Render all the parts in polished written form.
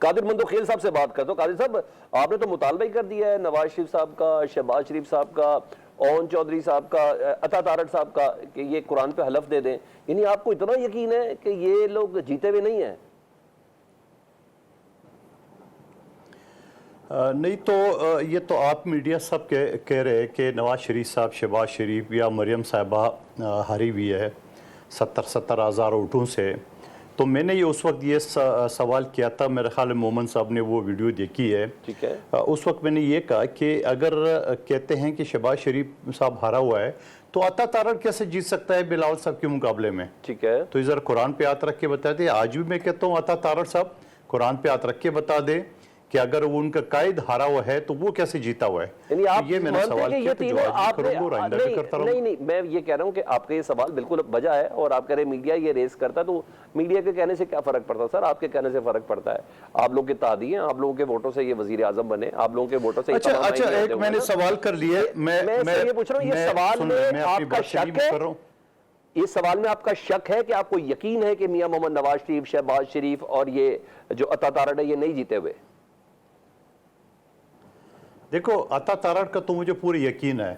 قادر مندوخیل صاحب سے بات کرتا ہوں. قادر صاحب, آپ نے تو مطالبہ ہی کر دیا ہے نواز شریف صاحب کا, شہباز شریف صاحب کا, اون چودھری صاحب کا, عطا تارڑ صاحب کا, کہ یہ قرآن پہ حلف دے دیں. یعنی آپ کو اتنا یقین ہے کہ یہ لوگ جیتے ہوئے نہیں ہیں؟ نہیں تو یہ تو آپ میڈیا سب کہہ رہے کہ نواز شریف صاحب, شہباز شریف یا مریم صاحبہ ہاری ہوئی ہے 70,000 ووٹوں سے. تو میں نے یہ اس وقت یہ سوال کیا تھا, میرے خیال مومن صاحب نے وہ ویڈیو دیکھی ہے. ٹھیک ہے. اس وقت میں نے یہ کہا کہ اگر کہتے ہیں کہ شہباز شریف صاحب ہارا ہوا ہے تو عطا تارڑ کیسے جیت سکتا ہے بلاول صاحب کے مقابلے میں؟ ٹھیک ہے. تو ادھر قرآن پہ ہاتھ رکھ کے بتا دے. آج بھی میں کہتا ہوں عطا تارڑ صاحب قرآن پہ ہاتھ رکھ کے بتا دے کہ اگر وہ ان کا قائد ہارا ہوا ہے تو وہ کیسے جیتا ہوا ہے. یعنی آپ یہ میں نے سوال کیا تو جو آج بھی کروں گا آئندہ بھی کرتا رہوں. نہیں, میں یہ کہہ رہا ہوں کہ آپ کا یہ سوال بالکل بجا ہے, اور آپ کہہ رہے میڈیا یہ ریز کرتا ہے, تو میڈیا کے کہنے سے کیا فرق پڑتا ہے سر؟ آپ کے کہنے سے فرق پڑتا ہے. آپ لوگ کے تعدی ہیں, آپ لوگوں کے ووٹوں سے یہ وزیر اعظم بنے, آپ لوگوں کے ووٹوں سے. اچھا ایک میں نے سوال کر لیا, میں یہ پوچھ رہا ہوں, یہ سوال میں آپ کا شک ہے, اس سوال میں آپ کا شک ہے کہ آپ کو یقین ہے کہ میاں محمد نواز شریف, شہباز شریف اور یہ جو عطا تارڑ ہے یہ نہیں جیتے ہوئے؟ دیکھو عطا تارڑ کا تو مجھے پوری یقین ہے,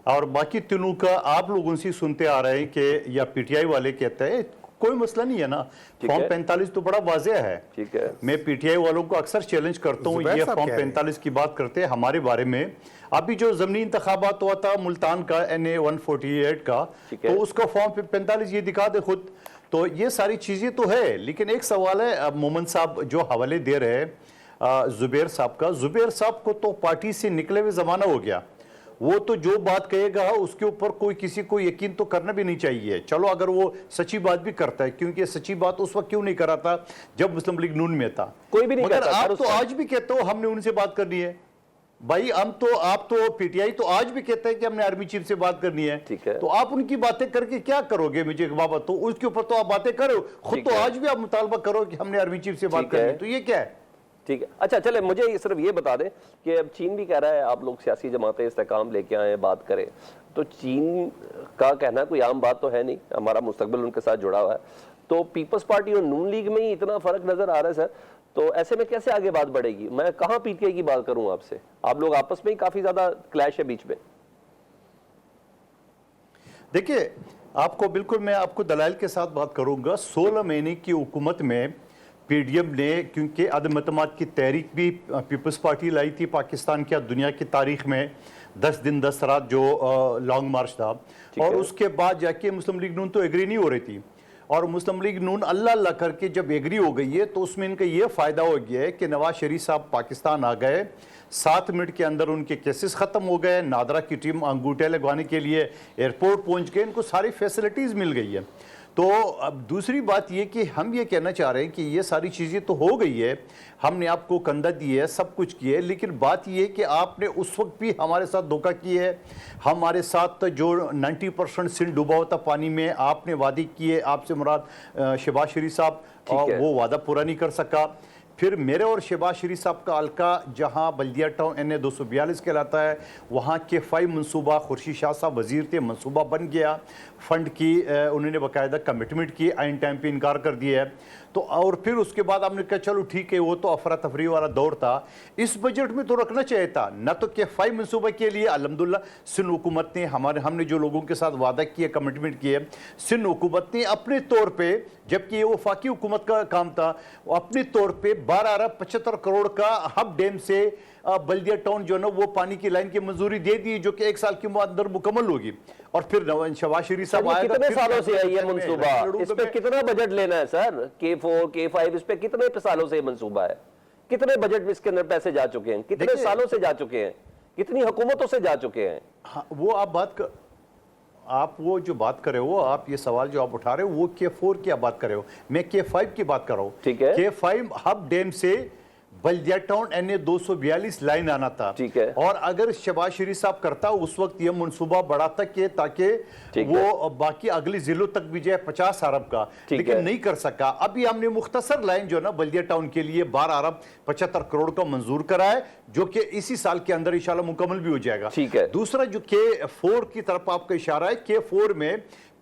اور باقی تینوں کا آپ لوگ ان سے سنتے آ رہے ہیں کہ یا پی ٹی آئی والے کہتے ہیں, کوئی مسئلہ نہیں ہے نا. فارم 45 تو بڑا واضح ہے. ٹھیک ہے. میں پی ٹی آئی والوں کو اکثر چیلنج کرتا ہوں, یہ فارم 45 کی بات کرتے ہیں ہمارے بارے میں. ابھی جو ضمنی انتخابات ہوا تھا ملتان کا NA 148 کا, تو اس کا فارم 45 یہ دکھا دے خود. تو یہ ساری چیزیں تو ہے, لیکن ایک سوال ہے, مومن صاحب جو حوالے دے رہے ہیں زبیر صاحب کا, زبیر صاحب کو تو پارٹی سے نکلے ہوئے زمانہ ہو گیا. وہ تو جو بات کہے گا اس کے اوپر کوئی کسی کو یقین تو کرنا بھی نہیں چاہیے. چلو اگر وہ سچی بات بھی کرتا ہے, کیونکہ سچی بات اس وقت کیوں نہیں کرا تھا جب مسلم لیگ نون میں تھا. کوئی بھی نہیں مگر کرتا. آپ تو آج بھی کہتے ہو ہم نے ان سے بات کرنی ہے. بھائی آپ تو پی ٹی آئی تو آج بھی کہتے ہیں کہ ہم نے آرمی چیف سے بات کرنی ہے. تو آپ ان کی باتیں کر کے کیا کرو گے مجھے بابا؟ تو اس کے اوپر تو آپ باتیں کرو, خود تو آج بھی آپ مطالبہ کرو کہ ہم نے آرمی چیف سے بات کرنی ہے. تو یہ کیا ہے؟ ٹھیک ہے. اچھا چلے مجھے صرف یہ بتا دیں کہ اب چین بھی کہہ رہا ہے آپ لوگ سیاسی جماعتیں استحکام لے کے آئیں, بات کریں. تو چین کا کہنا کوئی عام بات تو ہے نہیں, ہمارا مستقبل ان کے ساتھ جڑا ہوا ہے. تو پیپلز پارٹی اور نون لیگ میں ہی اتنا فرق نظر آ رہا ہے سر, تو ایسے میں کیسے آگے بات بڑھے گی؟ میں کہاں پی ٹی آئی کی بات کروں آپ سے؟ آپ لوگ آپس میں ہی کافی زیادہ کلیش ہے بیچ میں. دیکھیے میں آپ کو دلائل کے ساتھ بات کروں گا. 16 مہینے کی حکومت میں پی ڈی ایم نے, کیونکہ عدم اعتماد کی تحریک بھی پیپلز پارٹی لائی تھی پاکستان کیا دنیا کی تاریخ میں, 10 دن 10 رات جو لانگ مارچ تھا, اور اس کے بعد جا کے مسلم لیگ نون تو ایگری نہیں ہو رہی تھی. اور مسلم لیگ نون اللہ کر کے جب ایگری ہو گئی ہے تو اس میں ان کا یہ فائدہ ہو گیا ہے کہ نواز شریف صاحب پاکستان آ گئے, 7 منٹ کے اندر ان کے کیسز ختم ہو گئے, نادرا کی ٹیم انگوٹھے لگوانے کے لیے ایئرپورٹ پہنچ گئے, ان کو ساری فیسلٹیز مل گئی ہے. تو اب دوسری بات یہ کہ ہم یہ کہنا چاہ رہے ہیں کہ یہ ساری چیزیں تو ہو گئی ہے, ہم نے آپ کو کندھا دی ہے, سب کچھ کیا ہے, لیکن بات یہ کہ آپ نے اس وقت بھی ہمارے ساتھ دھوکہ کیا ہے. ہمارے ساتھ جو 90% سندھ ڈوبا ہوتا پانی میں آپ نے وعدے کیے, آپ سے مراد شہباز شریف صاحب, وہ وعدہ پورا نہیں کر سکا. پھر میرے اور شہباز شریف صاحب کا حلقہ جہاں بلدیہ ٹاؤن NA 242 کہلاتا ہے, وہاں کے 5 منصوبہ خورشید شاہ صاحب وزیر تھے, منصوبہ بن گیا, فنڈ کی انہوں نے باقاعدہ کمٹمنٹ کی, عین ٹائم پہ انکار کر دیا ہے. تو اور پھر اس کے بعد ہم نے کہا چلو ٹھیک ہے, وہ تو افراتفری والا دور تھا, اس بجٹ میں تو رکھنا چاہیے تھا نہ. تو کہ 5 منصوبہ کے لیے الحمدللہ سندھ حکومت نے ہم نے جو لوگوں کے ساتھ وعدہ کیا, کمٹمنٹ کیے, سندھ حکومت نے اپنے طور پہ, جبکہ یہ وفاقی حکومت کا کام تھا, اپنے طور پہ 12 ارب 75 کروڑ کا ہب ڈیم سے بلدیہ ٹاؤن جو نا وہ پانی کی لائن کی منظوری دے دی, جو کہ 1 سال کے اندر مکمل ہوگی. اور پھر شہباز شریف صاحب آئے گا. کتنے سالوں سے ہے یہ منصوبہ؟ اس پہ کتنا بجٹ لینا ہے سر؟ K4 K5 اس پہ کتنے سالوں سے یہ منصوبہ ہے؟ کتنے بجٹ میں اس کے اندر پیسے جا چکے ہیں؟ کتنے سالوں سے جا چکے ہیں؟ کتنی حکومتوں سے جا چکے ہیں؟ وہ آپ وہ جو بات کر رہے ہو, آپ یہ سوال جو آپ اٹھا رہے ہو وہ K4 کی آپ بات کر رہے ہو, میں K5 کی بات کر رہا ہوں. ٹھیک ہے. K5 ہب ڈیم سے بلدیہ ٹاؤن NA 242 لائن آنا تھا. ٹھیک ہے. اور اگر شہباز شریف صاحب کرتا اس وقت یہ منصوبہ بڑھاتا کہ تاکہ وہ باقی اگلی ضلعوں تک بھی جائے 50 ارب کا, لیکن نہیں کر سکا. ابھی ہم نے مختصر لائن جو نا بلدیہ ٹاؤن کے لیے 12 ارب 75 کروڑ کا منظور کرا ہے, جو کہ اسی سال کے اندر انشاءاللہ مکمل بھی ہو جائے گا. ٹھیک ہے. دوسرا جو K4 کی طرف آپ کا اشارہ ہے, K4 میں